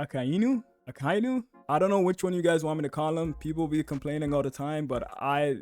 Akainu? Akainu? I don't know which one you guys want me to call him. People be complaining all the time, but I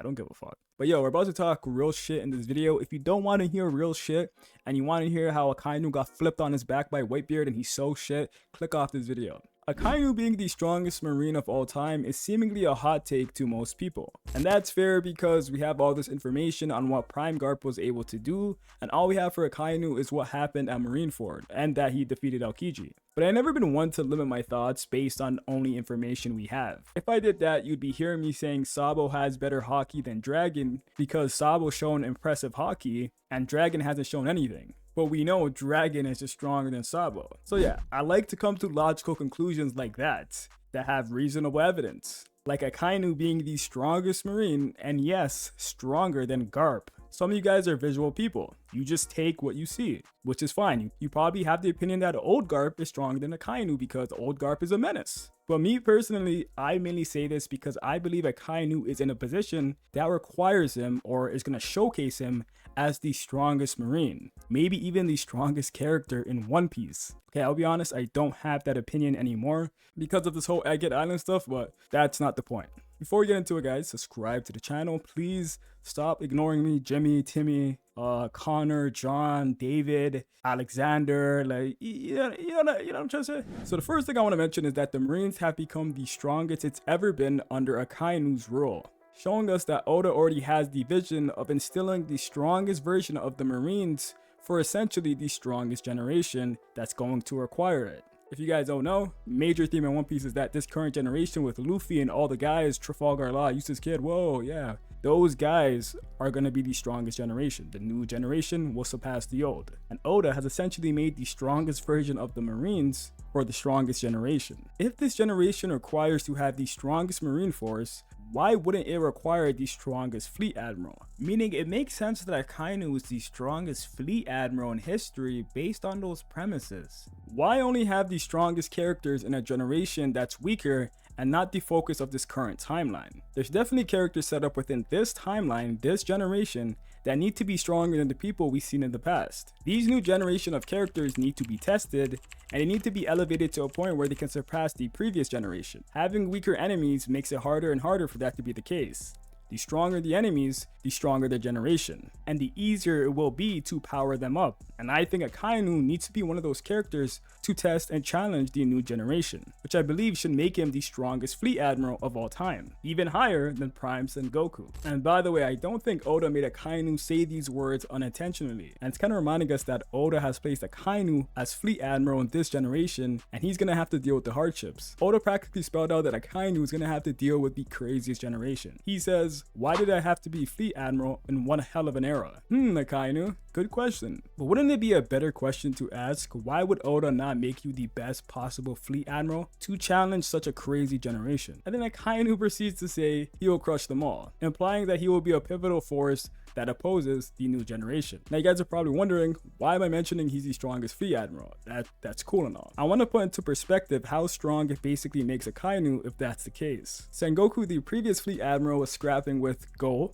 don't give a fuck. But yo, we're about to talk real shit in this video. If you don't want to hear real shit and you want to hear how Akainu got flipped on his back by Whitebeard and he's so shit, click off this video. Akainu being the strongest marine of all time is seemingly a hot take to most people. And that's fair because we have all this information on what Prime Garp was able to do, and all we have for Akainu is what happened at Marineford, and that he defeated Aokiji. But I've never been one to limit my thoughts based on only information we have. If I did that, you'd be hearing me saying Sabo has better hockey than Dragon because Sabo's shown impressive hockey and Dragon hasn't shown anything. But we know Dragon is just stronger than Sabo. So yeah, I like to come to logical conclusions like that have reasonable evidence. Like Akainu being the strongest marine, and yes, stronger than Garp. Some of you guys are visual people. You just take what you see, which is fine. You probably have the opinion that old Garp is stronger than Akainu because old Garp is a menace. But me personally, I mainly say this because I believe Akainu is in a position that requires him or is going to showcase him as the strongest marine. Maybe even the strongest character in One Piece. Okay, I'll be honest, I don't have that opinion anymore because of this whole Agate Island stuff, but that's not the point. Before we get into it, guys, subscribe to the channel. Please stop ignoring me. Jimmy, Timmy, Connor, John, David, Alexander, like, you know what I'm trying to say? So the first thing I want to mention is that the Marines have become the strongest it's ever been under Akainu's rule, showing us that Oda already has the vision of instilling the strongest version of the Marines for essentially the strongest generation that's going to require it. If you guys don't know, major theme in One Piece is that this current generation with Luffy and all the guys, Trafalgar Law, Eustace Kid, whoa, yeah, those guys are going to be the strongest generation. The new generation will surpass the old. And Oda has essentially made the strongest version of the Marines for the strongest generation. If this generation requires to have the strongest Marine force, why wouldn't it require the strongest fleet admiral? Meaning it makes sense that Akainu is the strongest fleet admiral in history based on those premises. Why only have the strongest characters in a generation that's weaker and not the focus of this current timeline? There's definitely characters set up within this timeline, this generation, that need to be stronger than the people we've seen in the past. These new generation of characters need to be tested, and they need to be elevated to a point where they can surpass the previous generation. Having weaker enemies makes it harder and harder for that to be the case. The stronger the enemies, the stronger the generation, and the easier it will be to power them up. And I think Akainu needs to be one of those characters to test and challenge the new generation, which I believe should make him the strongest fleet admiral of all time, even higher than Prime Sengoku. And by the way, I don't think Oda made Akainu say these words unintentionally, and it's kind of reminding us that Oda has placed Akainu as fleet admiral in this generation, and he's gonna have to deal with the hardships. Oda practically spelled out that Akainu is gonna have to deal with the craziest generation. He says, "Why did I have to be fleet admiral in one hell of an era?" Akainu, good question. But wouldn't it be a better question to ask, why would Oda not make you the best possible fleet admiral to challenge such a crazy generation? And then Akainu proceeds to say he will crush them all, implying that he will be a pivotal force that opposes the new generation. Now you guys are probably wondering, why am I mentioning he's the strongest fleet admiral? That's cool and all. I want to put into perspective how strong it basically makes Akainu if that's the case. Sengoku, the previous fleet admiral, was scrapping with Go,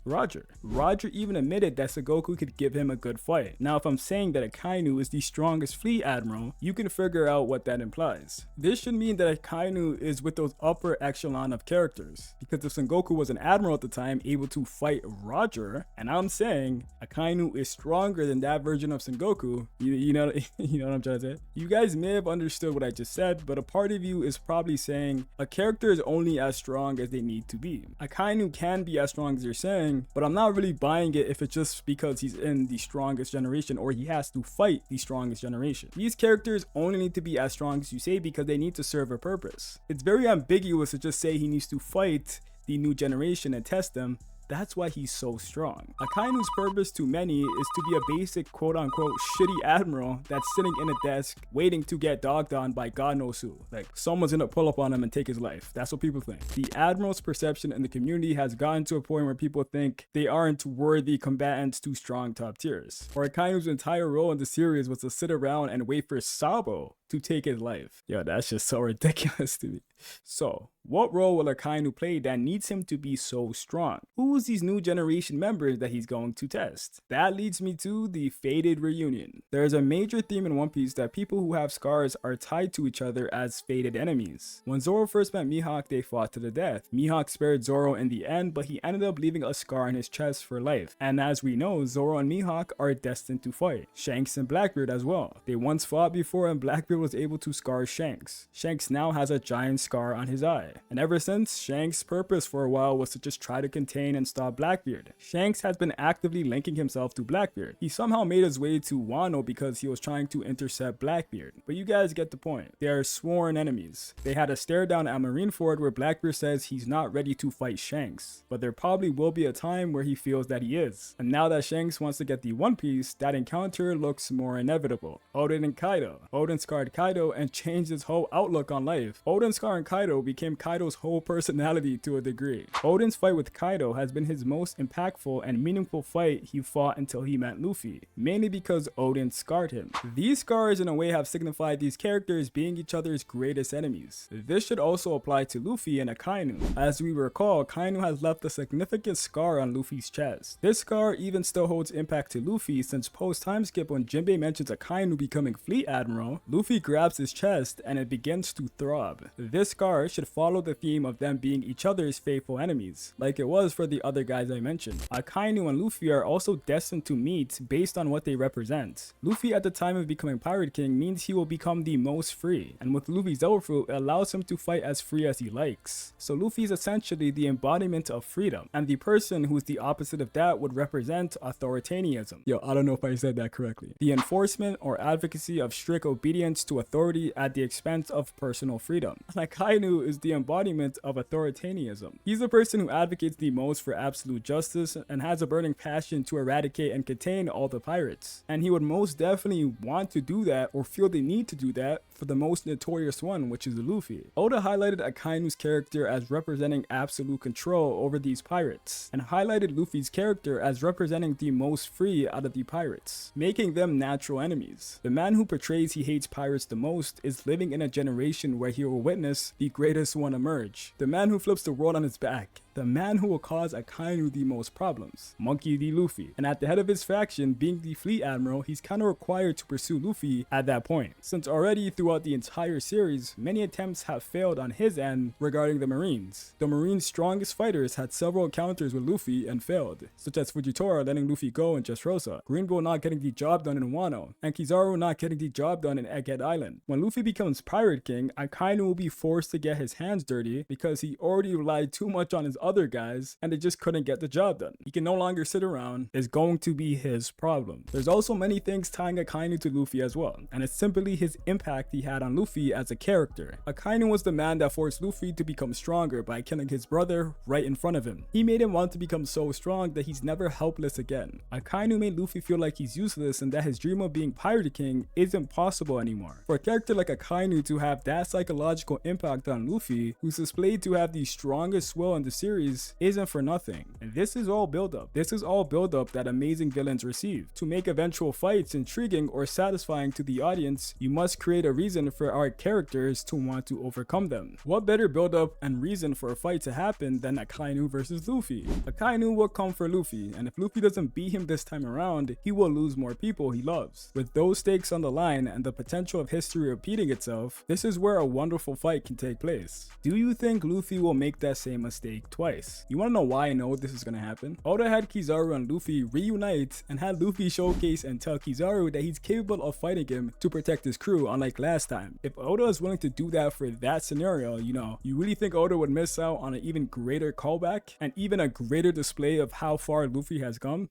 Roger. Roger even admitted that Sengoku could give him a good fight. Now if I'm saying that Akainu is the strongest fleet admiral, you can figure out what that implies. This should mean that Akainu is with those upper echelon of characters, because if Sengoku was an admiral at the time able to fight Roger, and I'm saying Akainu is stronger than that version of Sengoku, you know what I'm trying to say? You guys may have understood what I just said, but a part of you is probably saying a character is only as strong as they need to be. Akainu can be as strong as you're saying, but I'm not really buying it if it's just because he's in the strongest generation or he has to fight the strongest generation. These characters only need to be as strong as you say because they need to serve a purpose. It's very ambiguous to just say he needs to fight the new generation and test them. That's why he's so strong. Akainu's purpose to many is to be a basic quote-unquote shitty admiral that's sitting in a desk waiting to get dogged on by God knows who. Like someone's gonna pull up on him and take his life. That's what people think. The admiral's perception in the community has gotten to a point where people think they aren't worthy combatants to strong top tiers. Or Akainu's entire role in the series was to sit around and wait for Sabo to take his life. Yo, that's just so ridiculous to me. So, what role will Akainu play that needs him to be so strong? Who's these new generation members that he's going to test? That leads me to the fated reunion. There is a major theme in One Piece that people who have scars are tied to each other as fated enemies. When Zoro first met Mihawk, they fought to the death. Mihawk spared Zoro in the end, but he ended up leaving a scar on his chest for life. And as we know, Zoro and Mihawk are destined to fight. Shanks and Blackbeard as well. They once fought before and Blackbeard was able to scar Shanks. Shanks now has a giant scar on his eye. And ever since, Shanks' purpose for a while was to just try to contain and stop Blackbeard. Shanks has been actively linking himself to Blackbeard. He somehow made his way to Wano because he was trying to intercept Blackbeard. But you guys get the point. They are sworn enemies. They had a stare down at Marineford where Blackbeard says he's not ready to fight Shanks. But there probably will be a time where he feels that he is. And now that Shanks wants to get the One Piece, that encounter looks more inevitable. Oden and Kaido. Oden scarred Kaido and changed his whole outlook on life. Oden scarring Kaido became Kaido's whole personality to a degree. Oden's fight with Kaido has been his most impactful and meaningful fight he fought until he met Luffy, mainly because Oden scarred him. These scars in a way have signified these characters being each other's greatest enemies. This should also apply to Luffy and Akainu. As we recall, Akainu has left a significant scar on Luffy's chest. This scar even still holds impact to Luffy since post time skip when Jinbei mentions Akainu becoming Fleet Admiral, Luffy grabs his chest and it begins to throb. This scar should follow the theme of them being each other's faithful enemies, like it was for the other guys I mentioned. Akainu and Luffy are also destined to meet based on what they represent. Luffy at the time of becoming Pirate King means he will become the most free, and with Luffy's Zoro, it allows him to fight as free as he likes. So Luffy is essentially the embodiment of freedom, and the person who's the opposite of that would represent authoritarianism. Yo, I don't know if I said that correctly. The enforcement or advocacy of strict obedience to authority at the expense of personal freedom. And Akainu is the embodiment of authoritarianism. He's the person who advocates the most for absolute justice and has a burning passion to eradicate and contain all the pirates. And he would most definitely want to do that or feel the need to do that for the most notorious one, which is Luffy. Oda highlighted Akainu's character as representing absolute control over these pirates, and highlighted Luffy's character as representing the most free out of the pirates, making them natural enemies. The man who portrays he hates pirates the most is living in a generation where he will witness the greatest one emerge. The man who flips the world on his back. The man who will cause Akainu the most problems, Monkey D. Luffy. And at the head of his faction, being the Fleet Admiral, he's kind of required to pursue Luffy at that point, since already throughout the entire series, many attempts have failed on his end regarding the Marines. The Marines' strongest fighters had several encounters with Luffy and failed, such as Fujitora letting Luffy go in Dressrosa, Greenbow not getting the job done in Wano, and Kizaru not getting the job done in Egghead Island. When Luffy becomes Pirate King, Akainu will be forced to get his hands dirty because he already relied too much on his other guys and they just couldn't get the job done. He can no longer sit around. It's going to be his problem. There's also many things tying Akainu to Luffy as well, and it's simply his impact he had on Luffy as a character. Akainu was the man that forced Luffy to become stronger by killing his brother right in front of him. He made him want to become so strong that he's never helpless again. Akainu made Luffy feel like he's useless and that his dream of being Pirate King isn't possible anymore. For a character like Akainu to have that psychological impact on Luffy, who's displayed to have the strongest will in the series, isn't for nothing. And this is all build-up. This is all build-up that amazing villains receive. To make eventual fights intriguing or satisfying to the audience, you must create a reason for our characters to want to overcome them. What better build-up and reason for a fight to happen than Akainu versus Luffy? Akainu will come for Luffy, and if Luffy doesn't beat him this time around, he will lose more people he loves. With those stakes on the line and the potential of history repeating itself, this is where a wonderful fight can take place. Do you think Luffy will make that same mistake twice? You wanna know why I know this is gonna happen? Oda had Kizaru and Luffy reunite and had Luffy showcase and tell Kizaru that he's capable of fighting him to protect his crew, unlike last time. If Oda is willing to do that for that scenario, you really think Oda would miss out on an even greater callback and even a greater display of how far Luffy has come?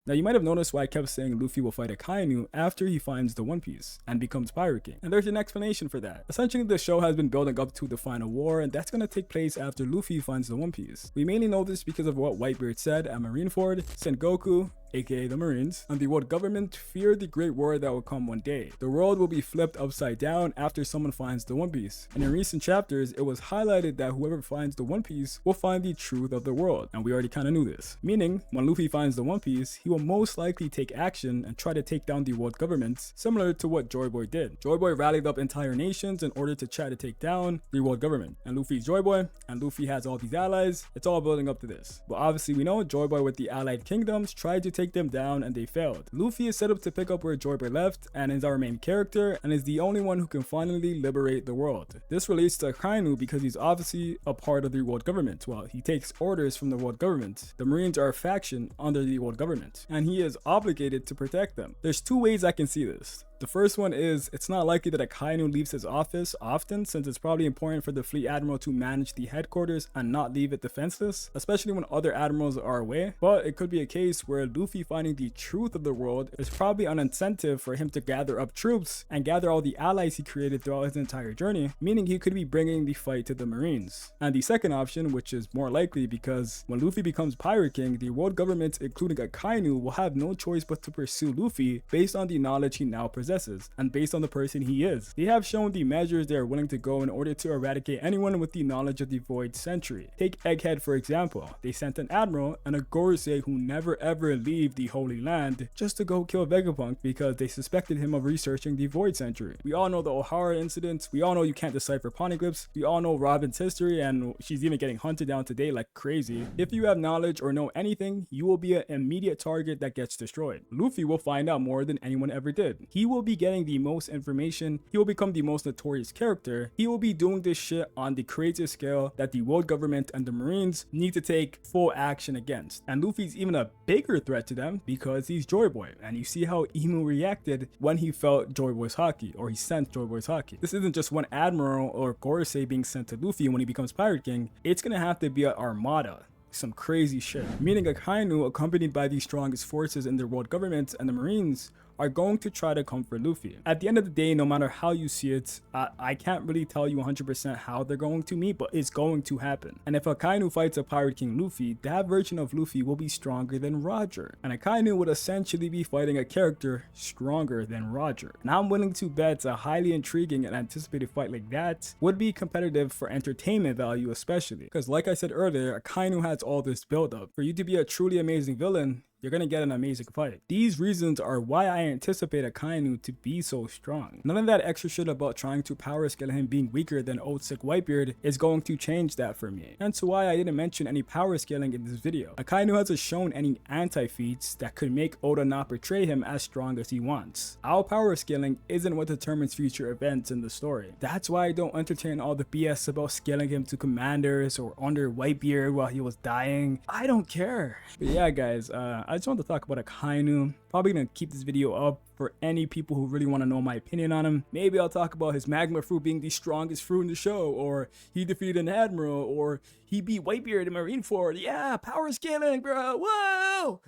Now you might have noticed why I kept saying Luffy will fight Akainu after he finds the One Piece and becomes Pirate King, and there's an explanation for that. Essentially, the show has been building up to the final war, and that's going to take place after Luffy finds the One Piece. We mainly know this because of what Whitebeard said at Marineford, Sengoku, aka the Marines, and the world government fear the great war that will come one day. The world will be flipped upside down after someone finds the One Piece. And in recent chapters, it was highlighted that whoever finds the One Piece will find the truth of the world, and we already kind of knew this. Meaning, when Luffy finds the One Piece, he will most likely take action and try to take down the world government, similar to what Joy Boy did. Joy Boy rallied up entire nations in order to try to take down the world government, and Luffy's Joy Boy, and Luffy has all these allies. It's all building up to this. But obviously we know Joy Boy with the allied kingdoms tried to take them down and they failed. Luffy is set up to pick up where Joy Boy left and is our main character and is the only one who can finally liberate the world. This relates to Akainu because he's obviously a part of the world government. Well, he takes orders from the world government. The Marines are a faction under the world government, and he is obligated to protect them. There's two ways I can see this. The first one is, it's not likely that Akainu leaves his office often, since it's probably important for the fleet admiral to manage the headquarters and not leave it defenseless, especially when other admirals are away. But it could be a case where Luffy finding the truth of the world is probably an incentive for him to gather up troops and gather all the allies he created throughout his entire journey, meaning he could be bringing the fight to the Marines. And the second option, which is more likely, because when Luffy becomes Pirate King, the world government, including Akainu, will have no choice but to pursue Luffy based on the knowledge he now possesses and based on the person he is. They have shown the measures they are willing to go in order to eradicate anyone with the knowledge of the Void Century. Take Egghead for example. They sent an admiral and a Gorosei who never ever leave the Holy Land just to go kill Vegapunk because they suspected him of researching the Void Century. We all know the O'Hara incident. We all know you can't decipher poneglyphs. We all know Robin's history, and she's even getting hunted down today like crazy. If you have knowledge or know anything, you will be an immediate target that gets destroyed. Luffy will find out more than anyone ever did. He will be getting the most information. He will become the most notorious character. He will be doing this shit on the craziest scale that the world government and the Marines need to take full action against. And Luffy's even a bigger threat to them because he's Joy Boy. And you see how Imu reacted when he felt Joy Boy's haki, or he sensed Joy Boy's haki. This isn't just one admiral or Gorosei being sent to Luffy when he becomes Pirate King. It's gonna have to be an armada. Some crazy shit. Meaning Akainu, accompanied by the strongest forces in the world government and the Marines, are going to try to come for Luffy. At the end of the day, no matter how you see it, I can't really tell you 100% how they're going to meet, but it's going to happen. And if Akainu fights a Pirate King Luffy, that version of Luffy will be stronger than Roger. And Akainu would essentially be fighting a character stronger than Roger. And I'm willing to bet a highly intriguing and anticipated fight like that would be competitive for entertainment value especially. Because like I said earlier, Akainu has all this build up. For you to be a truly amazing villain, you're gonna get an amazing fight. These reasons are why I anticipate Akainu to be so strong. None of that extra shit about trying to power scale him being weaker than Old Sick Whitebeard is going to change that for me. And so why I didn't mention any power scaling in this video. Akainu hasn't shown any anti-feats that could make Oda not portray him as strong as he wants. Our power scaling isn't what determines future events in the story. That's why I don't entertain all the BS about scaling him to commanders or under Whitebeard while he was dying. I don't care. But yeah guys, I just wanted to talk about Akainu. Probably gonna keep this video up for any people who really want to know my opinion on him. Maybe I'll talk about his magma fruit being the strongest fruit in the show, or he defeated an admiral, or he beat Whitebeard in Marineford. Yeah, power scaling, bro. Whoa!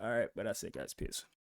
Alright, but that's it guys. Peace.